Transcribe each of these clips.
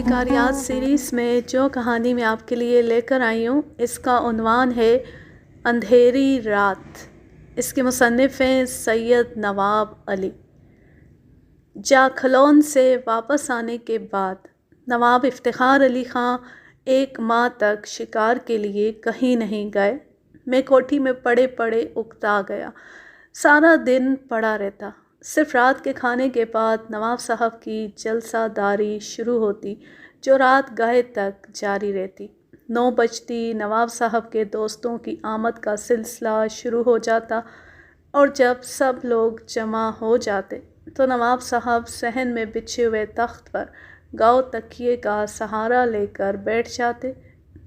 شکاریات series میں جو کہانی میں آپ کے لیے لے کر آئی ہوں اس کا عنوان ہے اندھیری رات۔ اس کے مصنف ہیں سید نواب علی۔ جاکھلون سے واپس آنے کے بعد نواب افتخار علی خاں 1 ماہ تک شکار کے لیے کہیں نہیں گئے۔ میں کوٹھی میں پڑے پڑے اکتا گیا، سارا دن پڑا رہتا۔ صرف رات کے کھانے کے بعد نواب صاحب کی جلسہ داری شروع ہوتی جو رات گہے تک جاری رہتی۔ 9 بجتی نواب صاحب کے دوستوں کی آمد کا سلسلہ شروع ہو جاتا اور جب سب لوگ جمع ہو جاتے تو نواب صاحب صحن میں بچھے ہوئے تخت پر گاؤ تکیے کا سہارا لے کر بیٹھ جاتے۔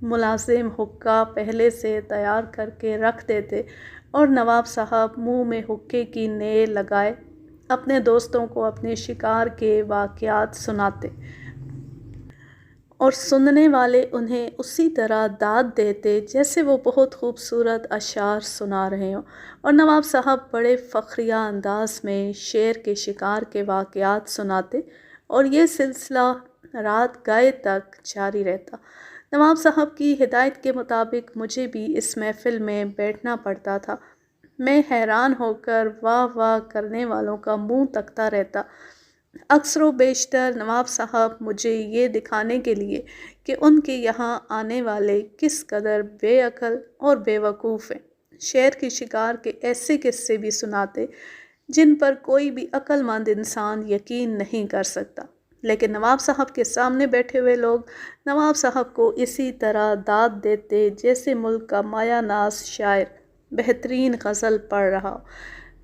ملازم حقہ پہلے سے تیار کر کے رکھ دیتے اور نواب صاحب منہ میں حقے کی نیر لگائے اپنے دوستوں کو اپنے شکار کے واقعات سناتے اور سننے والے انہیں اسی طرح داد دیتے جیسے وہ بہت خوبصورت اشعار سنا رہے ہوں، اور نواب صاحب بڑے فخریہ انداز میں شیر کے شکار کے واقعات سناتے اور یہ سلسلہ رات گئے تک جاری رہتا۔ نواب صاحب کی ہدایت کے مطابق مجھے بھی اس محفل میں بیٹھنا پڑتا تھا۔ میں حیران ہو کر واہ واہ کرنے والوں کا منہ تکتا رہتا۔ اکثر و بیشتر نواب صاحب مجھے یہ دکھانے کے لیے کہ ان کے یہاں آنے والے کس قدر بے عقل اور بے وقوف ہیں، شیر کی شکار کے ایسے قصے بھی سناتے جن پر کوئی بھی عقل مند انسان یقین نہیں کر سکتا، لیکن نواب صاحب کے سامنے بیٹھے ہوئے لوگ نواب صاحب کو اسی طرح داد دیتے جیسے ملک کا مایہ ناز شاعر بہترین غزل پڑھ رہا ہو۔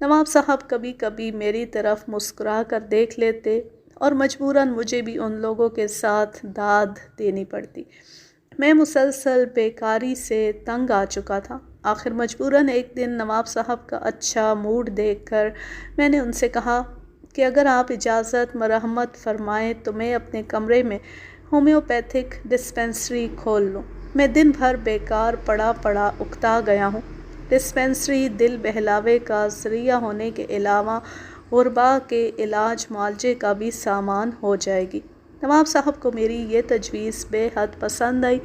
نواب صاحب کبھی کبھی میری طرف مسکرا کر دیکھ لیتے اور مجبوراً مجھے بھی ان لوگوں کے ساتھ داد دینی پڑتی۔ میں مسلسل بیکاری سے تنگ آ چکا تھا۔ آخر مجبوراً ایک دن نواب صاحب کا اچھا موڈ دیکھ کر میں نے ان سے کہا کہ اگر آپ اجازت مرحمت فرمائیں تو میں اپنے کمرے میں ہومیوپیتھک ڈسپنسری کھول لوں۔ میں دن بھر بیکار پڑا پڑا اکتا گیا ہوں۔ ڈسپنسری دل بہلاوے کا ذریعہ ہونے کے علاوہ غربا کے علاج معالجے کا بھی سامان ہو جائے گی۔ نواب صاحب کو میری یہ تجویز بے حد پسند آئی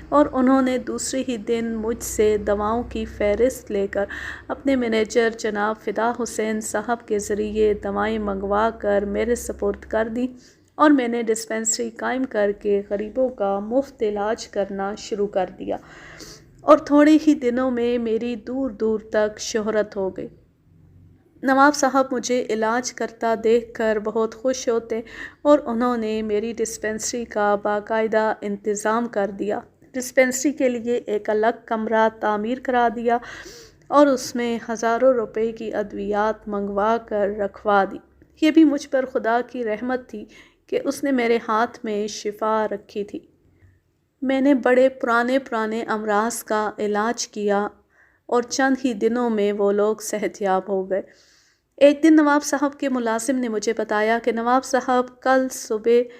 اور انہوں نے دوسرے ہی دن مجھ سے دواؤں کی فہرست لے کر اپنے مینیجر جناب فدا حسین صاحب کے ذریعے دوائیں منگوا کر میرے سپرد کر دیں اور میں نے ڈسپنسری قائم کر کے غریبوں کا مفت علاج کرنا شروع کر دیا، اور تھوڑے ہی دنوں میں میری دور دور تک شہرت ہو گئی۔ نواب صاحب مجھے علاج کرتا دیکھ کر بہت خوش ہوتے اور انہوں نے میری ڈسپنسری کا باقاعدہ انتظام کر دیا۔ ڈسپنسری کے لیے ایک الگ کمرہ تعمیر کرا دیا اور اس میں ہزاروں روپے کی ادویات منگوا کر رکھوا دی۔ یہ بھی مجھ پر خدا کی رحمت تھی کہ اس نے میرے ہاتھ میں شفا رکھی تھی۔ میں نے بڑے پرانے امراض کا علاج کیا اور چند ہی دنوں میں وہ لوگ صحت یاب ہو گئے۔ ایک دن نواب صاحب کے ملازم نے مجھے بتایا کہ نواب صاحب کل صبح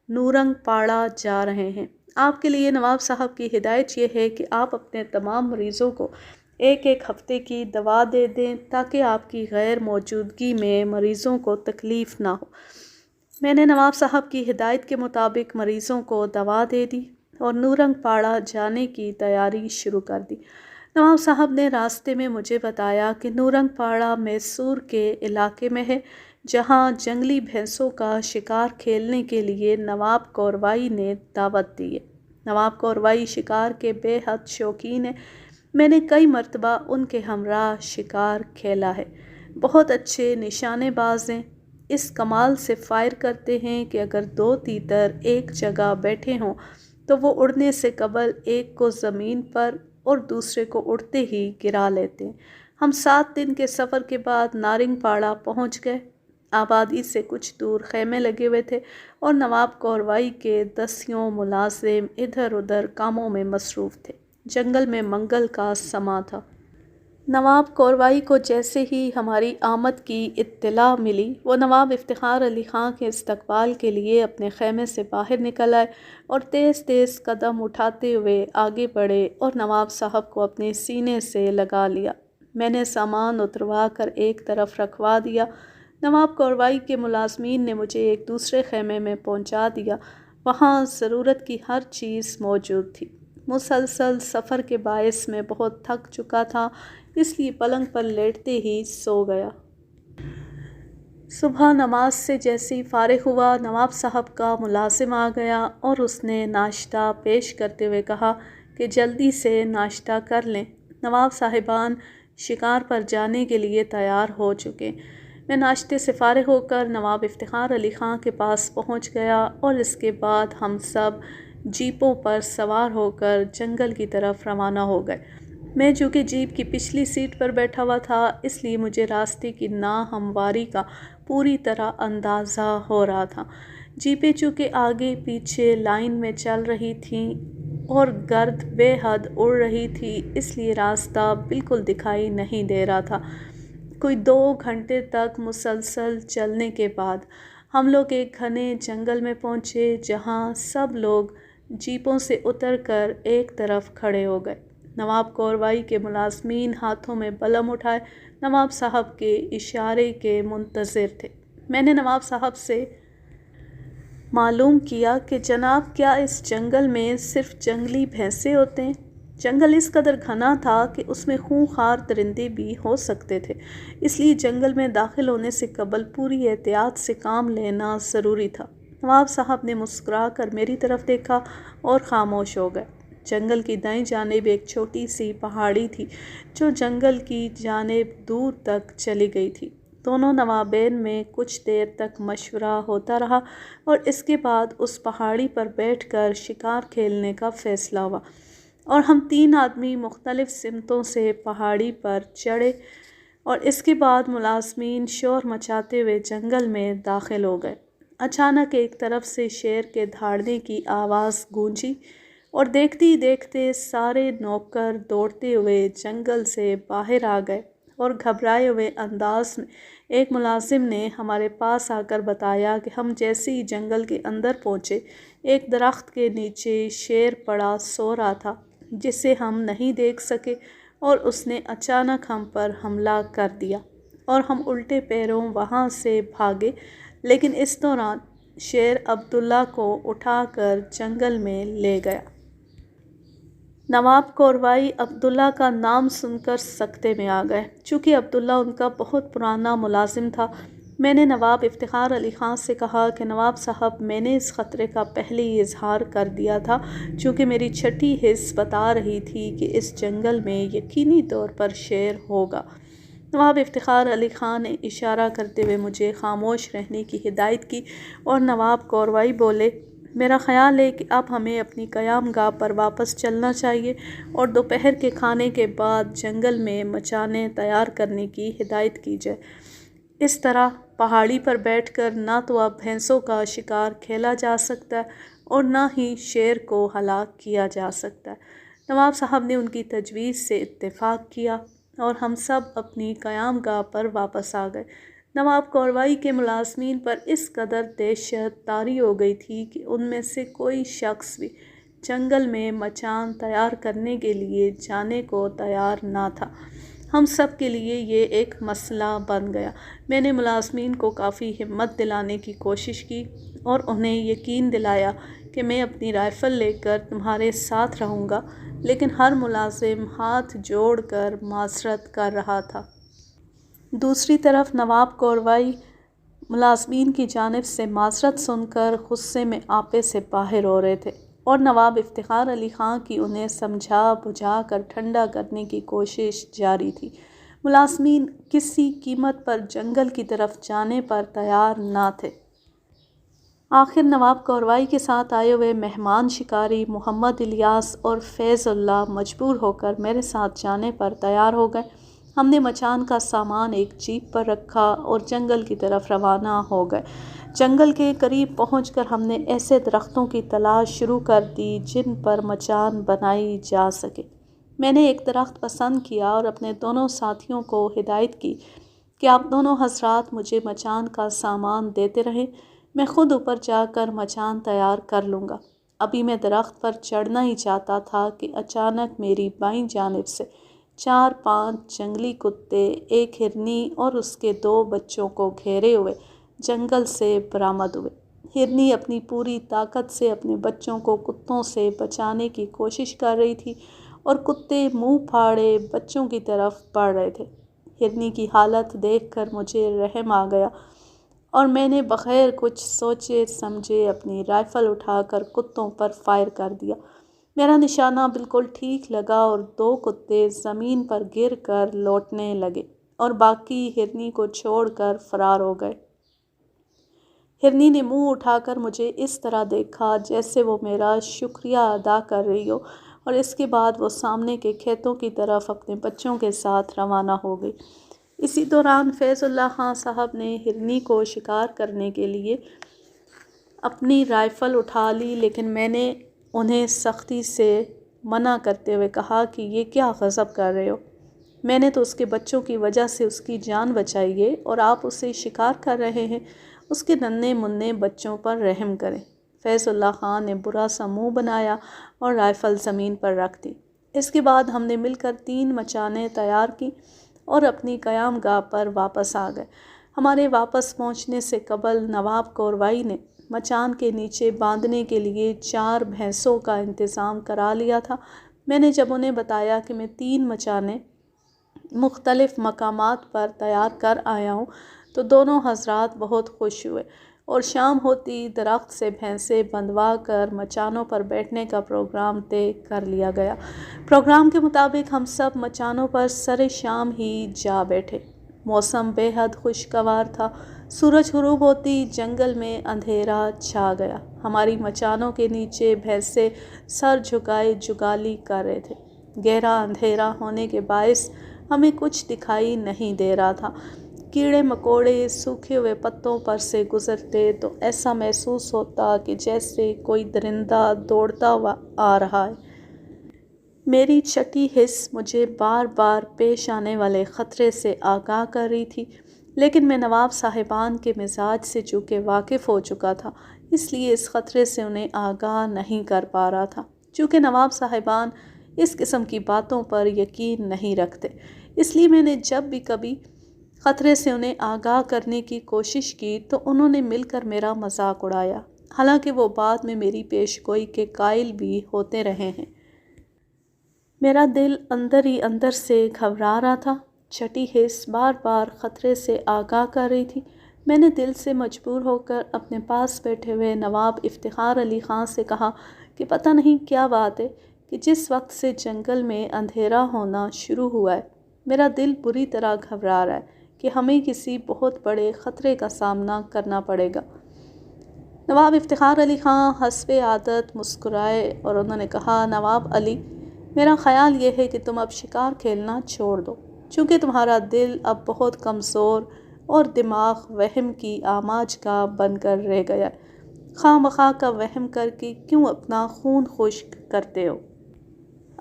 نورنگ پاڑہ جا رہے ہیں۔ آپ کے لیے نواب صاحب کی ہدایت یہ ہے کہ آپ اپنے تمام مریضوں کو 1 ہفتے کی دوا دے دیں تاکہ آپ کی غیر موجودگی میں مریضوں کو تکلیف نہ ہو۔ میں نے نواب صاحب کی ہدایت کے مطابق مریضوں کو دوا دے دی اور نورنگ پاڑہ جانے کی تیاری شروع کر دی۔ نواب صاحب نے راستے میں مجھے بتایا کہ نورنگ پاڑہ میسور کے علاقے میں ہے، جہاں جنگلی بھینسوں کا شکار کھیلنے کے لیے نواب کوروائی نے دعوت دی ہے۔ نواب کوروائی شکار کے بے حد شوقین ہیں۔ میں نے کئی مرتبہ ان کے ہمراہ شکار کھیلا ہے۔ بہت اچھے نشانے باز ہیں، اس کمال سے فائر کرتے ہیں کہ اگر 2 تیتر ایک جگہ بیٹھے ہوں تو وہ اڑنے سے قبل ایک کو زمین پر اور دوسرے کو اڑتے ہی گرا لیتے ہیں۔ ہم 7 دن کے سفر کے بعد نارنگ پاڑہ پہنچ گئے۔ آبادی سے کچھ دور خیمے لگے ہوئے تھے اور نواب کوروائی کے 10 ملازم ادھر ادھر کاموں میں مصروف تھے۔ جنگل میں منگل کا سماں تھا۔ نواب کوروائی کو جیسے ہی ہماری آمد کی اطلاع ملی وہ نواب افتخار علی خاں کے استقبال کے لیے اپنے خیمے سے باہر نکل آئے اور تیز تیز قدم اٹھاتے ہوئے آگے بڑھے اور نواب صاحب کو اپنے سینے سے لگا لیا۔ میں نے سامان اتروا کر ایک طرف رکھوا دیا۔ نواب کوروائی کے ملازمین نے مجھے ایک دوسرے خیمے میں پہنچا دیا وہاں ضرورت کی ہر چیز موجود تھی۔ مسلسل سفر کے باعث میں بہت تھک چکا تھا، اس لیے پلنگ پر لیٹتے ہی سو گیا۔ صبح نماز سے جیسے ہی فارغ ہوا، نواب صاحب کا ملازم آ گیا اور اس نے ناشتہ پیش کرتے ہوئے کہا کہ جلدی سے ناشتہ کر لیں، نواب صاحبان شکار پر جانے کے لیے تیار ہو چکے۔ میں ناشتے سے فارغ ہو کر نواب افتخار علی خاں کے پاس پہنچ گیا اور اس کے بعد ہم سب جیپوں پر سوار ہو کر جنگل کی طرف روانہ ہو گئے۔ میں چونکہ جیپ کی پچھلی سیٹ پر بیٹھا ہوا تھا، اس لیے مجھے راستے کی ناہمواری کا پوری طرح اندازہ ہو رہا تھا۔ جیپیں چونکہ آگے پیچھے لائن میں چل رہی تھیں اور گرد بے حد اڑ رہی تھی، اس لیے راستہ بالکل دکھائی نہیں دے رہا تھا۔ کوئی 2 گھنٹے تک مسلسل چلنے کے بعد ہم لوگ ایک گھنے جنگل میں پہنچے، جہاں سب لوگ جیپوں سے اتر کر ایک طرف کھڑے ہو گئے۔ نواب کوروائی کے ملازمین ہاتھوں میں بلم اٹھائے نواب صاحب کے اشارے کے منتظر تھے۔ میں نے نواب صاحب سے معلوم کیا کہ جناب، کیا اس جنگل میں صرف جنگلی بھینسے ہوتے ہیں؟ جنگل اس قدر گھنا تھا کہ اس میں خونخوار درندے بھی ہو سکتے تھے، اس لیے جنگل میں داخل ہونے سے قبل پوری احتیاط سے کام لینا ضروری تھا۔ نواب صاحب نے مسکرا کر میری طرف دیکھا اور خاموش ہو گئے۔ جنگل کی دائیں جانب ایک چھوٹی سی پہاڑی تھی جو جنگل کی جانب دور تک چلی گئی تھی۔ دونوں نوابین میں کچھ دیر تک مشورہ ہوتا رہا اور اس کے بعد اس پہاڑی پر بیٹھ کر شکار کھیلنے کا فیصلہ ہوا اور ہم 3 آدمی مختلف سمتوں سے پہاڑی پر چڑھے اور اس کے بعد ملازمین شور مچاتے ہوئے جنگل میں داخل ہو گئے۔ اچانک ایک طرف سے شیر کے دھاڑنے کی آواز گونجی اور دیکھتے ہی دیکھتے سارے نوکر دوڑتے ہوئے جنگل سے باہر آ گئے اور گھبرائے ہوئے انداز میں ایک ملازم نے ہمارے پاس آ کر بتایا کہ ہم جیسے ہی جنگل کے اندر پہنچے، ایک درخت کے نیچے شیر پڑا سو رہا تھا جسے ہم نہیں دیکھ سکے اور اس نے اچانک ہم پر حملہ کر دیا اور ہم الٹے پیروں وہاں سے بھاگے، لیکن اس دوران شیر عبداللہ کو اٹھا کر جنگل میں لے گیا۔ نواب کوروائی عبداللہ کا نام سن کر سکتے میں آ گئے۔ چونکہ عبداللہ ان کا بہت پرانا ملازم تھا، میں نے نواب افتخار علی خاں سے کہا کہ نواب صاحب، میں نے اس خطرے کا پہلے ہی اظہار کر دیا تھا، چونکہ میری چھٹی حس بتا رہی تھی کہ اس جنگل میں یقینی طور پر شیر ہوگا۔ نواب افتخار علی خاں نے اشارہ کرتے ہوئے مجھے خاموش رہنے کی ہدایت کی اور نواب کوروائی بولے، میرا خیال ہے کہ اب ہمیں اپنی قیام گاہ پر واپس چلنا چاہیے اور دوپہر کے کھانے کے بعد جنگل میں مچانے تیار کرنے کی ہدایت کی جائے۔ اس طرح پہاڑی پر بیٹھ کر نہ تو اب بھینسوں کا شکار کھیلا جا سکتا ہے اور نہ ہی شیر کو ہلاک کیا جا سکتا ہے۔ نواب صاحب نے ان کی تجویز سے اتفاق کیا اور ہم سب اپنی قیام گاہ پر واپس آ گئے۔ نواب کوروائی کے ملازمین پر اس قدر دہشت طاری ہو گئی تھی کہ ان میں سے کوئی شخص بھی جنگل میں مچان تیار کرنے کے لیے جانے کو تیار نہ تھا۔ ہم سب کے لیے یہ ایک مسئلہ بن گیا۔ میں نے ملازمین کو کافی ہمت دلانے کی کوشش کی اور انہیں یقین دلایا کہ میں اپنی رائفل لے کر تمہارے ساتھ رہوں گا، لیکن ہر ملازم ہاتھ جوڑ کر معذرت کر رہا تھا۔ دوسری طرف نواب کوروائی ملازمین کی جانب سے معذرت سن کر غصے میں آپے سے باہر ہو رہے تھے اور نواب افتخار علی خاں کی انہیں سمجھا بجھا کر ٹھنڈا کرنے کی کوشش جاری تھی۔ ملازمین کسی قیمت پر جنگل کی طرف جانے پر تیار نہ تھے۔ آخر نواب کوروائی کے ساتھ آئے ہوئے مہمان شکاری محمد الیاس اور فیض اللہ مجبور ہو کر میرے ساتھ جانے پر تیار ہو گئے۔ ہم نے مچان کا سامان ایک جیپ پر رکھا اور جنگل کی طرف روانہ ہو گئے۔ جنگل کے قریب پہنچ کر ہم نے ایسے درختوں کی تلاش شروع کر دی جن پر مچان بنائی جا سکے۔ میں نے ایک درخت پسند کیا اور اپنے دونوں ساتھیوں کو ہدایت کی کہ آپ دونوں حضرات مجھے مچان کا سامان دیتے رہیں، میں خود اوپر جا کر مچان تیار کر لوں گا۔ ابھی میں درخت پر چڑھنا ہی چاہتا تھا کہ اچانک میری بائیں جانب سے 4-5 جنگلی کتے ایک ہرنی اور اس کے 2 بچوں کو گھیرے ہوئے جنگل سے برآمد ہوئے۔ ہرنی اپنی پوری طاقت سے اپنے بچوں کو کتوں سے بچانے کی کوشش کر رہی تھی اور کتے منہ پھاڑے بچوں کی طرف بڑھ رہے تھے۔ ہرنی کی حالت دیکھ کر مجھے رحم آ گیا اور میں نے بغیر کچھ سوچے سمجھے اپنی رائفل اٹھا کر کتوں پر فائر کر دیا۔ میرا نشانہ بالکل ٹھیک لگا اور 2 کتے زمین پر گر کر لوٹنے لگے اور باقی ہرنی کو چھوڑ کر فرار ہو گئے۔ ہرنی نے منہ اٹھا کر مجھے اس طرح دیکھا جیسے وہ میرا شکریہ ادا کر رہی ہو، اور اس کے بعد وہ سامنے کے کھیتوں کی طرف اپنے بچوں کے ساتھ روانہ ہو گئی۔ اسی دوران فیض اللہ خان صاحب نے ہرنی کو شکار کرنے کے لیے اپنی رائفل اٹھا لی، لیکن میں نے انہیں سختی سے منع کرتے ہوئے کہا کہ یہ کیا غضب کر رہے ہو؟ میں نے تو اس کے بچوں کی وجہ سے اس کی جان بچائی ہے اور آپ اسے شکار کر رہے ہیں۔ اس کے ننھے منھے بچوں پر رحم کریں۔ فیض اللہ خان نے برا سا منہ بنایا اور رائفل زمین پر رکھ دی۔ اس کے بعد ہم نے مل کر 3 مچانیں تیار کی اور اپنی قیام گاہ پر واپس آ گئے۔ ہمارے واپس پہنچنے سے قبل نواب کوروائی نے مچان کے نیچے باندھنے کے لیے 4 بھینسوں کا انتظام کرا لیا تھا۔ میں نے جب انہیں بتایا کہ میں 3 مچانیں مختلف مقامات پر تیار کر آیا ہوں تو دونوں حضرات بہت خوش ہوئے اور شام ہوتی درخت سے بھینسیں بندھوا کر مچانوں پر بیٹھنے کا پروگرام طے کر لیا گیا۔ پروگرام کے مطابق ہم سب مچانوں پر سر شام ہی جا بیٹھے۔ موسم بے حد خوشگوار تھا۔ سورج غروب ہوتی جنگل میں اندھیرا چھا گیا۔ ہماری مچانوں کے نیچے بھینسیں سر جھکائے جگالی کر رہے تھے۔ گہرا اندھیرا ہونے کے باعث ہمیں کچھ دکھائی نہیں دے رہا تھا۔ کیڑے مکوڑے سوکھے ہوئے پتوں پر سے گزرتے تو ایسا محسوس ہوتا کہ جیسے کوئی درندہ دوڑتا ہوا آ رہا ہے۔ میری چھٹی حس مجھے بار بار پیش آنے والے خطرے سے آگاہ کر رہی تھی، لیکن میں نواب صاحبان کے مزاج سے چونکہ واقف ہو چکا تھا، اس لیے اس خطرے سے انہیں آگاہ نہیں کر پا رہا تھا۔ چونکہ نواب صاحبان اس قسم کی باتوں پر یقین نہیں رکھتے، اس لیے میں نے جب بھی کبھی خطرے سے انہیں آگاہ کرنے کی کوشش کی تو انہوں نے مل کر میرا مذاق اڑایا، حالانکہ وہ بعد میں میری پیش گوئی کے قائل بھی ہوتے رہے ہیں۔ میرا دل اندر ہی اندر سے گھبرا رہا تھا۔ چھٹی حس بار بار خطرے سے آگاہ کر رہی تھی۔ میں نے دل سے مجبور ہو کر اپنے پاس بیٹھے ہوئے نواب افتخار علی خان سے کہا کہ پتہ نہیں کیا بات ہے کہ جس وقت سے جنگل میں اندھیرا ہونا شروع ہوا ہے، میرا دل بری طرح گھبرا رہا ہے کہ ہمیں کسی بہت بڑے خطرے کا سامنا کرنا پڑے گا۔ نواب افتخار علی خان حسب عادت مسکرائے اور انہوں نے کہا، نواب علی، میرا خیال یہ ہے کہ تم اب شکار کھیلنا چھوڑ دو، چونکہ تمہارا دل اب بہت کمزور اور دماغ وہم کی آماج کا بن کر رہ گیا ہے۔ خواہ مخواہ کا وہم کر کے کیوں اپنا خون خشک کرتے ہو؟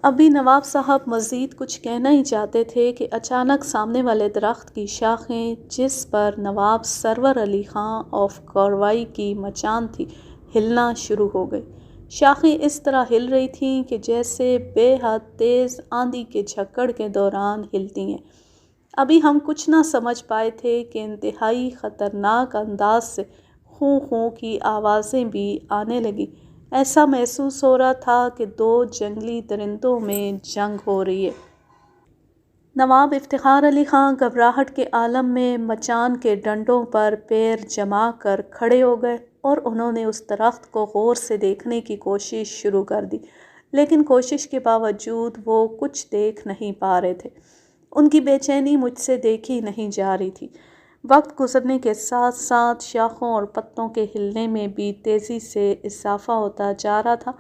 ابھی نواب صاحب مزید کچھ کہنا ہی چاہتے تھے کہ اچانک سامنے والے درخت کی شاخیں، جس پر نواب سرور علی خان آف کوروائی کی مچان تھی، ہلنا شروع ہو گئی۔ شاخیں اس طرح ہل رہی تھیں کہ جیسے بے حد تیز آندھی کے جھکڑ کے دوران ہلتی ہیں۔ ابھی ہم کچھ نہ سمجھ پائے تھے کہ انتہائی خطرناک انداز سے خوں خوں کی آوازیں بھی آنے لگیں۔ ایسا محسوس ہو رہا تھا کہ 2 جنگلی درندوں میں جنگ ہو رہی ہے۔ نواب افتخار علی خان گھبراہٹ کے عالم میں مچان کے ڈنڈوں پر پیر جما کر کھڑے ہو گئے اور انہوں نے اس درخت کو غور سے دیکھنے کی کوشش شروع کر دی، لیکن کوشش کے باوجود وہ کچھ دیکھ نہیں پا رہے تھے۔ ان کی بے چینی مجھ سے دیکھی نہیں جا رہی تھی۔ وقت گزرنے کے ساتھ ساتھ شاخوں اور پتوں کے ہلنے میں بھی تیزی سے اضافہ ہوتا جا رہا تھا۔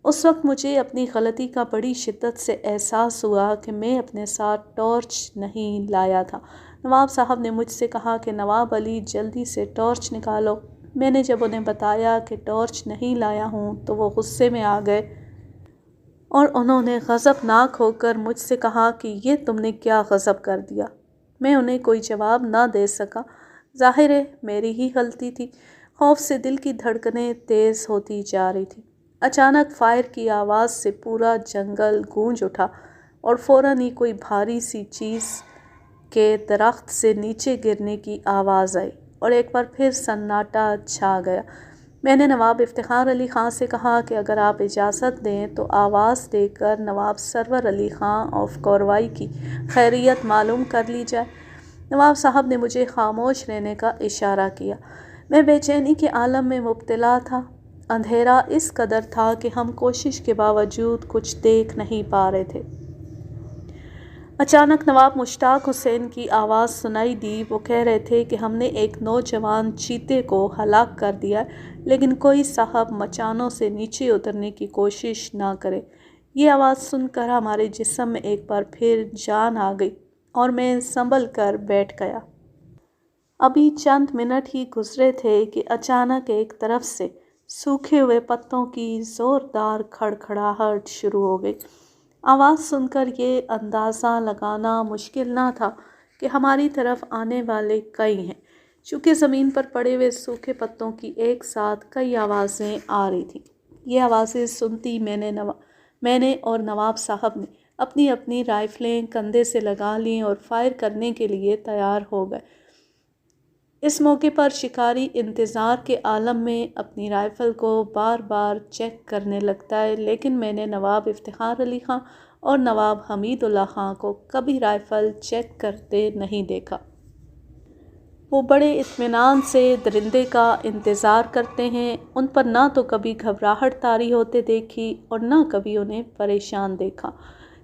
اس وقت مجھے اپنی غلطی کا بڑی شدت سے احساس ہوا کہ میں اپنے ساتھ ٹارچ نہیں لایا تھا۔ نواب صاحب نے مجھ سے کہا کہ نواب علی، جلدی سے ٹارچ نکالو۔ میں نے جب انہیں بتایا کہ ٹارچ نہیں لایا ہوں تو وہ غصے میں آ گئے اور انہوں نے غضبناک ہو کر مجھ سے کہا کہ یہ تم نے کیا غضب کر دیا؟ میں انہیں کوئی جواب نہ دے سکا۔ ظاہر ہے میری ہی غلطی تھی۔ خوف سے دل کی دھڑکنیں تیز ہوتی جا رہی تھیں۔ اچانک فائر کی آواز سے پورا جنگل گونج اٹھا اور فوراً ہی کوئی بھاری سی چیز کے درخت سے نیچے گرنے کی آواز آئی۔ اور ایک بار پھر سناٹا چھا گیا۔ میں نے نواب افتخار علی خان سے کہا کہ اگر آپ اجازت دیں تو آواز دے کر نواب سرور علی خان آف کوروائی کی خیریت معلوم کر لی جائے۔ نواب صاحب نے مجھے خاموش رہنے کا اشارہ کیا۔ میں بے چینی کے عالم میں مبتلا تھا۔ اندھیرا اس قدر تھا کہ ہم کوشش کے باوجود کچھ دیکھ نہیں پا رہے تھے۔ اچانک نواب مشتاق حسین کی آواز سنائی دی۔ وہ کہہ رہے تھے کہ ہم نے ایک نوجوان چیتے کو ہلاک کر دیا ہے، لیکن کوئی صاحب مچانوں سے نیچے اترنے کی کوشش نہ کرے۔ یہ آواز سن کر ہمارے جسم میں ایک بار پھر جان آ گئی اور میں سنبھل کر بیٹھ گیا۔ ابھی چند منٹ ہی گزرے تھے کہ اچانک ایک طرف سے سوکھے ہوئے پتوں کی زوردار کھڑکھڑاہٹ شروع ہو گئی۔ آواز سن کر یہ اندازہ لگانا مشکل نہ تھا کہ ہماری طرف آنے والے کئی ہیں، چونکہ زمین پر پڑے ہوئے سوکھے پتوں کی ایک ساتھ کئی آوازیں آ رہی تھیں۔ یہ آوازیں سنتی میں نے اور نواب صاحب نے اپنی اپنی رائفلیں کندھے سے لگا لیں اور فائر کرنے کے لیے تیار ہو گئے۔ اس موقع پر شکاری انتظار کے عالم میں اپنی رائفل کو بار بار چیک کرنے لگتا ہے، لیکن میں نے نواب افتخار علی خان اور نواب حمید اللہ خان کو کبھی رائفل چیک کرتے نہیں دیکھا۔ وہ بڑے اطمینان سے درندے کا انتظار کرتے ہیں۔ ان پر نہ تو کبھی گھبراہٹ طاری ہوتے دیکھی اور نہ کبھی انہیں پریشان دیکھا۔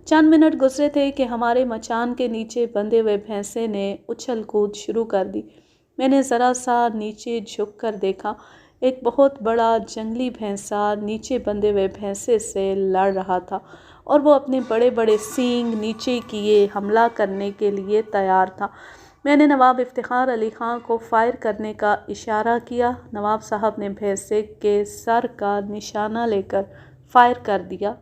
چند منٹ گزرے تھے کہ ہمارے مچان کے نیچے بندھے ہوئے بھینسے نے اچھل کود شروع کر دی۔ میں نے ذرا سا نیچے جھک کر دیکھا۔ ایک بہت بڑا جنگلی بھینسا نیچے بندھے ہوئے بھینسے سے لڑ رہا تھا اور وہ اپنے بڑے بڑے سینگ نیچے کیے حملہ کرنے کے لیے تیار تھا۔ میں نے نواب افتخار علی خان کو فائر کرنے کا اشارہ کیا۔ نواب صاحب نے بھینسے کے سر کا نشانہ لے کر فائر کر دیا۔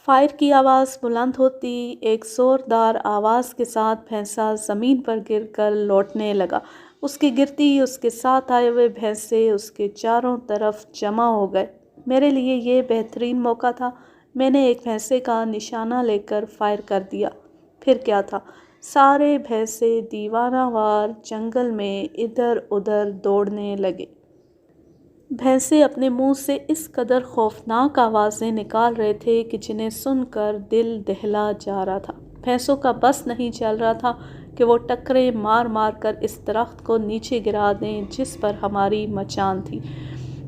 فائر کی آواز بلند ہوتی ایک زوردار آواز کے ساتھ بھینسا زمین پر گر کر لوٹنے لگا۔ اس کی گرتی اس کے ساتھ آئے ہوئے بھینسے اس کے چاروں طرف جمع ہو گئے۔ میرے لیے یہ بہترین موقع تھا۔ میں نے ایک بھینسے کا نشانہ لے کر فائر کر دیا۔ پھر کیا تھا، سارے بھینسے دیوانہ وار جنگل میں ادھر ادھر دوڑنے لگے۔ بھینسے اپنے منہ سے اس قدر خوفناک آوازیں نکال رہے تھے کہ جنہیں سن کر دل دہلا جا رہا تھا۔ بھینسوں کا بس نہیں چل رہا تھا کہ وہ ٹکریں مار مار کر اس درخت کو نیچے گرا دیں جس پر ہماری مچان تھی۔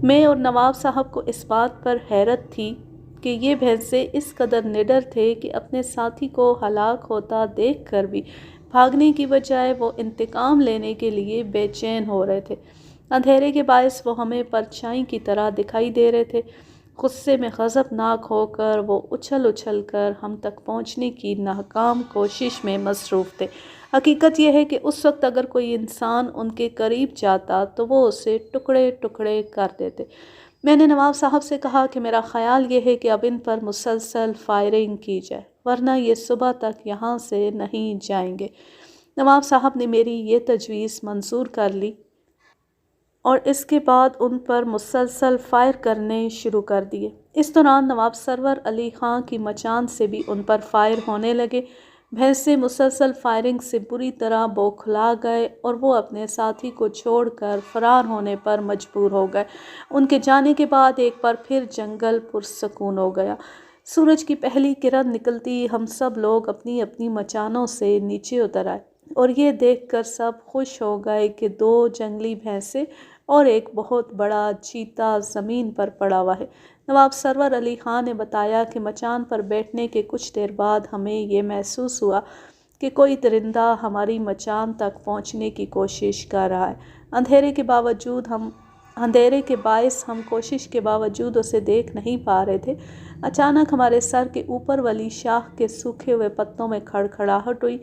میں اور نواب صاحب کو اس بات پر حیرت تھی کہ یہ بھینسے اس قدر نڈر تھے کہ اپنے ساتھی کو ہلاک ہوتا دیکھ کر بھی بھاگنے کی بجائے وہ انتقام لینے کے لیے بے چین ہو رہے تھے۔ اندھیرے کے باعث وہ ہمیں پرچھائی کی طرح دکھائی دے رہے تھے۔ غصے میں غضبناک ہو کر وہ اچھل اچھل کر ہم تک پہنچنے کی ناکام کوشش میں مصروف تھے۔ حقیقت یہ ہے کہ اس وقت اگر کوئی انسان ان کے قریب جاتا تو وہ اسے ٹکڑے ٹکڑے کر دیتے۔ میں نے نواب صاحب سے کہا کہ میرا خیال یہ ہے کہ اب ان پر مسلسل فائرنگ کی جائے، ورنہ یہ صبح تک یہاں سے نہیں جائیں گے۔ نواب صاحب نے میری یہ تجویز منظور کر لی اور اس کے بعد ان پر مسلسل فائر کرنے شروع کر دیے۔ اس دوران نواب سرور علی خان کی مچان سے بھی ان پر فائر ہونے لگے۔ بھینسے مسلسل فائرنگ سے بری طرح بوکھلا گئے اور وہ اپنے ساتھی کو چھوڑ کر فرار ہونے پر مجبور ہو گئے۔ ان کے جانے کے بعد ایک بار پھر جنگل پرسکون ہو گیا۔ سورج کی پہلی کرن نکلتی ہم سب لوگ اپنی اپنی مچانوں سے نیچے اتر آئے اور یہ دیکھ کر سب خوش ہو گئے کہ 2 جنگلی بھینسے اور ایک بہت بڑا چیتا زمین پر پڑا ہوا ہے۔ نواب سرور علی خان نے بتایا کہ مچان پر بیٹھنے کے کچھ دیر بعد ہمیں یہ محسوس ہوا کہ کوئی درندہ ہماری مچان تک پہنچنے کی کوشش کر رہا ہے۔ اندھیرے کے باعث ہم کوشش کے باوجود اسے دیکھ نہیں پا رہے تھے۔ اچانک ہمارے سر کے اوپر والی شاخ کے سوکھے ہوئے پتوں میں کھڑکھڑاہٹ ہوئی،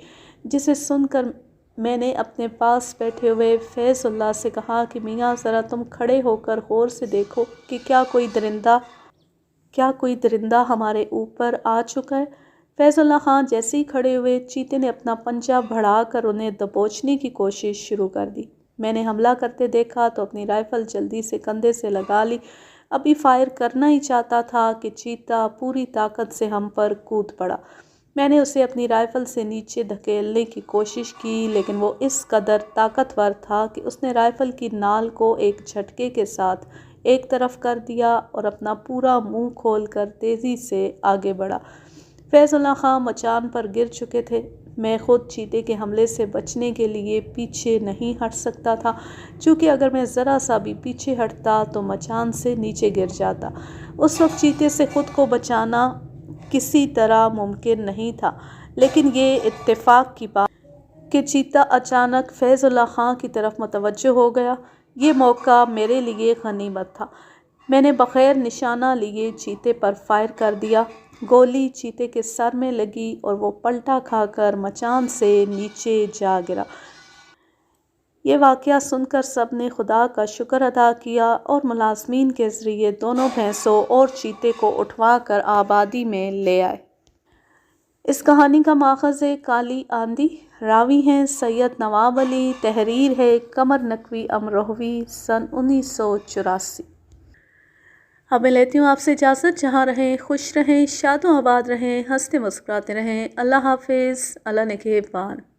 جسے سن کر میں نے اپنے پاس بیٹھے ہوئے فیض اللہ سے کہا کہ میاں ذرا تم کھڑے ہو کر غور سے دیکھو کہ کیا کوئی درندہ ہمارے اوپر آ چکا ہے۔ فیض اللہ خان جیسے ہی کھڑے ہوئے، چیتے نے اپنا پنجہ بڑھا کر انہیں دبوچنے کی کوشش شروع کر دی۔ میں نے حملہ کرتے دیکھا تو اپنی رائفل جلدی سے کندھے سے لگا لی۔ ابھی فائر کرنا ہی چاہتا تھا کہ چیتا پوری طاقت سے ہم پر کود پڑا۔ میں نے اسے اپنی رائفل سے نیچے دھکیلنے کی کوشش کی، لیکن وہ اس قدر طاقتور تھا کہ اس نے رائفل کی نال کو ایک جھٹکے کے ساتھ ایک طرف کر دیا اور اپنا پورا منہ کھول کر تیزی سے آگے بڑھا۔ فیض اللہ خان مچان پر گر چکے تھے۔ میں خود چیتے کے حملے سے بچنے کے لیے پیچھے نہیں ہٹ سکتا تھا، چونکہ اگر میں ذرا سا بھی پیچھے ہٹتا تو مچان سے نیچے گر جاتا۔ اس وقت چیتے سے خود کو بچانا کسی طرح ممکن نہیں تھا، لیکن یہ اتفاق کی بات کہ چیتا اچانک فیض اللہ خان کی طرف متوجہ ہو گیا، یہ موقع میرے لیے غنیمت تھا۔ میں نے بغیر نشانہ لیے چیتے پر فائر کر دیا۔ گولی چیتے کے سر میں لگی اور وہ پلٹا کھا کر مچان سے نیچے جا گرا۔ یہ واقعہ سن کر سب نے خدا کا شکر ادا کیا اور ملازمین کے ذریعے دونوں بھینسوں اور چیتے کو اٹھوا کر آبادی میں لے آئے۔ اس کہانی کا ماخذ ہے کالی آندھی۔ راوی ہیں سید نواب علی، تحریر ہے قمر نقوی امروہوی، سن 1984۔ اب میں لیتی ہوں آپ سے اجازت۔ جہاں رہیں خوش رہیں، شاد و آباد رہیں، ہنستے مسکراتے رہیں۔ اللہ حافظ، اللہ نگہبان۔